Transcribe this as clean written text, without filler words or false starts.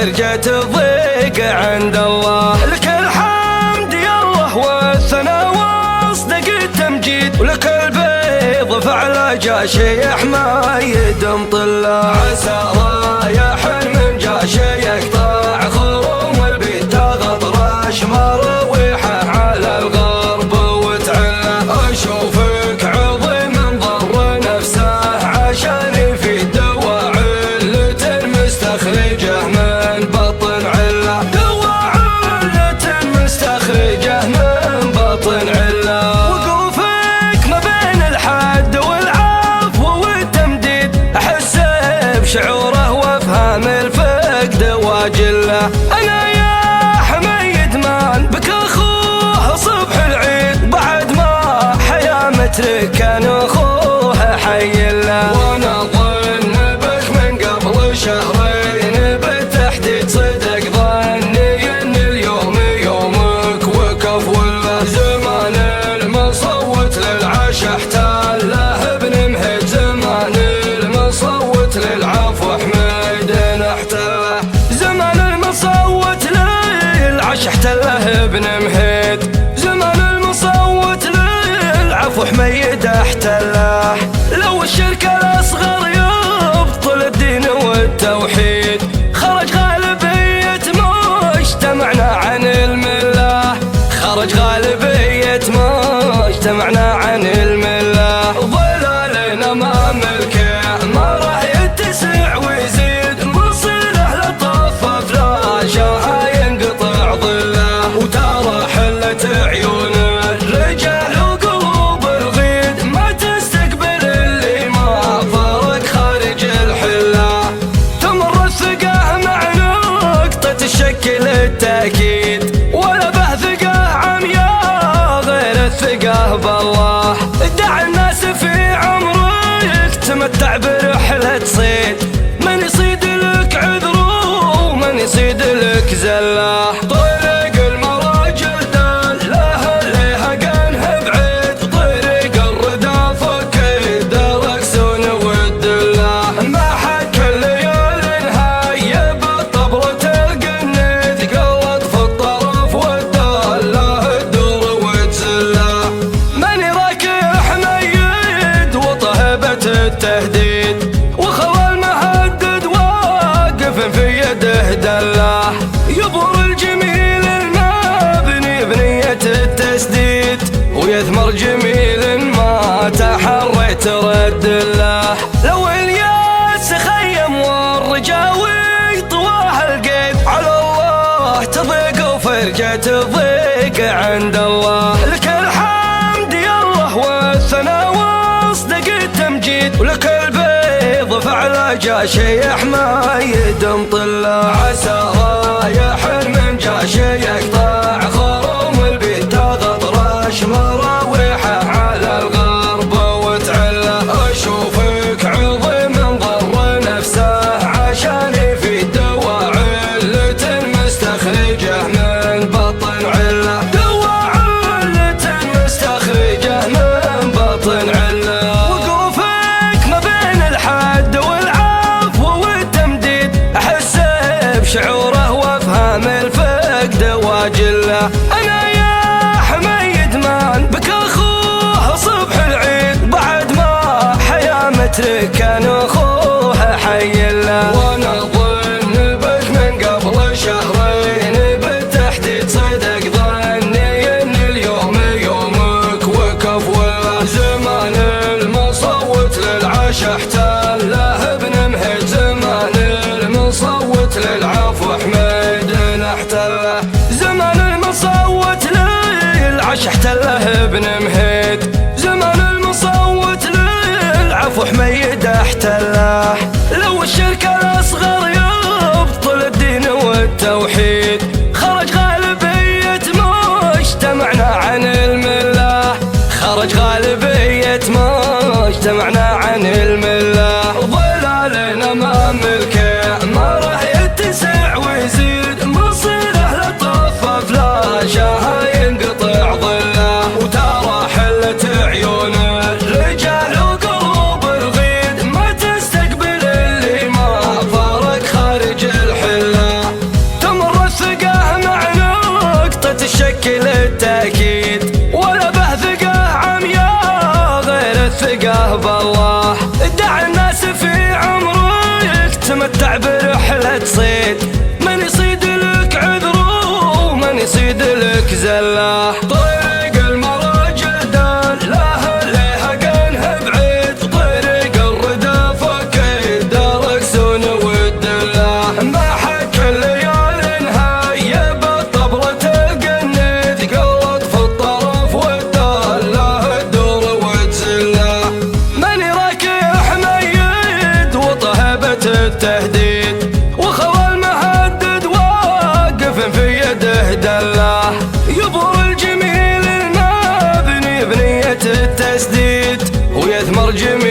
فرجة الضيق عند الله. لك الحمد يا الله والثناء واصدق التمجيد، ولك البيض فعل جاشيح ما يدم طله. عسى رايح من جاشيح يقطع خروم البيت غطرش مرويحه على الغرب وتعله. اشوفك عظيم انظر نفسه عشان في دواء علة مستخرجه من بطن عله. دواء علة مستخرجه من بطن عله. وقوفك ما بين الحد والعفو والتمديد احس بشعوره وافهام الفقد واجله. انا يا حميد مان بك اخوه صبح العيد، بعد ما حيا مترك كان اخوه حي له. وانا ظن بك من قبل شهرين بالتحديد، صدق ظني ان اليوم يومك وكف وله. زمان المصوت للعشا احتله ابن مهد، زمان المصوت للعفو حميد احتله. زمان المصوت للعشا احتله ابن مهد، زمان المصوت للعفو حميد احتله. لو الشرك الاصغر يبطل الدين والتوحيد، خرج غالبية مجتمعنا عن المله. خرج غالبية مجتمعنا عن المله. ضلالنا ما ملكه ما راح يتسع ويزيد، مصيره لطفف لا شاها ينقطع ظله. وترى حلة عيون الرجال وقلوب الغيد، ما تستقبل اللي ما فرق خارج الحله. تمر الثقة مع نقطة الشك للتأكيد، ولا به ثقة عمياء غير الثقة بالله. دع الناس في عمرك تمتع برحلة صيد، من يصيد لك عذره ومن يصيد لك زله. طريق المراجل دله ليها قنه بعيد، طريق الردى فكيد الركسون والدله. ما حك الليال نهايه بالطبلة القنيد، قلط في الطرف والدله الدور وتزله. من يراك حميد وطهبة التهديد، وخوى المهدد واقف في يده دله. يبور الجميل المبني بنية التسديد، ويثمر جميل ما تحريت رد له. لو الياس خيم والرجاوي طواه القيد، على الله تضيق وفرجة الضيق عند الله. لك الحمد يا الله والثناء واصدق التمجيد، ولك البيض فعل جاشيح ما يدم طله. عسى رايح من جاشيح يقطع خروم البيت غطرش مراويحه على الغرب وتعله. اشوفك عظيم انظر نفسه عشان في دواء علة مستخرجه من بطن عله. دواء علة مستخرجه من بطن عله. وقوفك ما بين الحد والعفو والتمديد احس بشعوره وافهام الفقد واجله. انا يا حميد مان بك اخوه صبح العيد، بعد ما حيا مترك كان اخوه حي له. وانا ظن بك من قبل شهرين بالتحديد، صدق ظني ان اليوم يومك وكف وله. زمان المصوت للعشا احتله ابن مهد، زمان المصوت للعفو حميد احتله. زمان المصوت للعشا احتله ابن مهد، زمان المصوت للعفو حميد احتله. تعب رحلة صيد، من يصيد لك عذره ومن يصيد لك زله. طريق المراجل دال لا ليها كانها بعيد، طريق الردى فكيد دارك سون والدله. ما حك الليال نهاية بالطبلة تقند، قلط في الطرف والدال لا الدور وتزله. من يراك حميد وطهبة التهديد، وخوى المهدد واقف في يده دله. يبر الجميل المبني بنية التسديد، ويثمر جميل